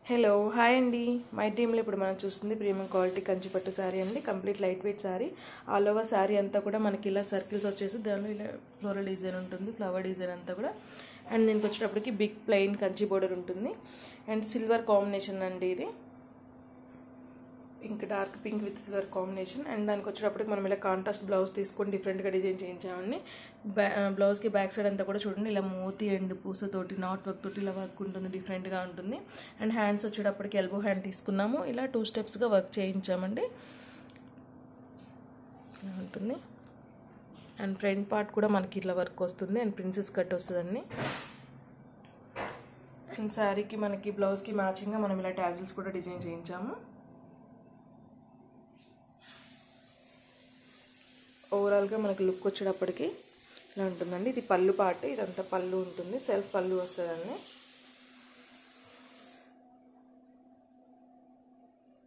Hello hi అండి. My టీంలో ఇప్పుడు మనం చూస్తుంది ప్రీమియం క్వాలిటీ కంచిపట్టు శారీ అండి. Complete light weight sari. All over sari అంతా కూడా మనకి ఇలా సర్కిల్స్ వచ్చేసి దానిలో ఇలా ఫ్లోరల్ డిజైన్ ఉంటుంది, ఫ్లవర్ డిజైన్ అంతా కూడా. అండ్ దీనికి వచ్చేటప్పటికి బిగ్ ప్లెయిన్ కంచి బోర్డర్ ఉంటుంది అండ్ సిల్వర్ కాంబినేషన్ అండి. ఇది pink, dark pink with silver combination. And దానికి వచ్చేటప్పటికి మనం ఇలా కాంట్రాస్ట్ బ్లౌజ్ తీసుకొని డిఫరెంట్గా డిజైన్ చేయించామండి. బ్లౌజ్కి బ్యాక్ సైడ్ అంతా కూడా చూడండి ఇలా మోతీ అండ్ పూసతోటి నాట్ వర్క్ తోటి ఇలా వర్క్ ఉంటుంది, డిఫరెంట్గా ఉంటుంది. అండ్ హ్యాండ్స్ వచ్చేటప్పటికి ఎల్బో హ్యాండ్ తీసుకున్నాము, ఇలా 2 స్టెప్స్గా వర్క్ చేయించామండి. ఇలా ఉంటుంది. అండ్ ఫ్రంట్ పార్ట్ కూడా మనకి ఇట్లా వర్క్ వస్తుంది అండ్ ప్రిన్సెస్ కట్ వస్తుందండి. అండ్ శారీకి మనకి బ్లౌజ్కి మ్యాచింగ్గా మనం ఇలా టాజిల్స్ కూడా డిజైన్ చేయించాము. ఓవరాల్గా మనకి లుక్ వచ్చేటప్పటికి ఇలా ఉంటుందండి. ఇది పళ్ళు పార్ట్, ఇదంతా పళ్ళు ఉంటుంది, సెల్ఫ్ పళ్ళు వస్తుందండి.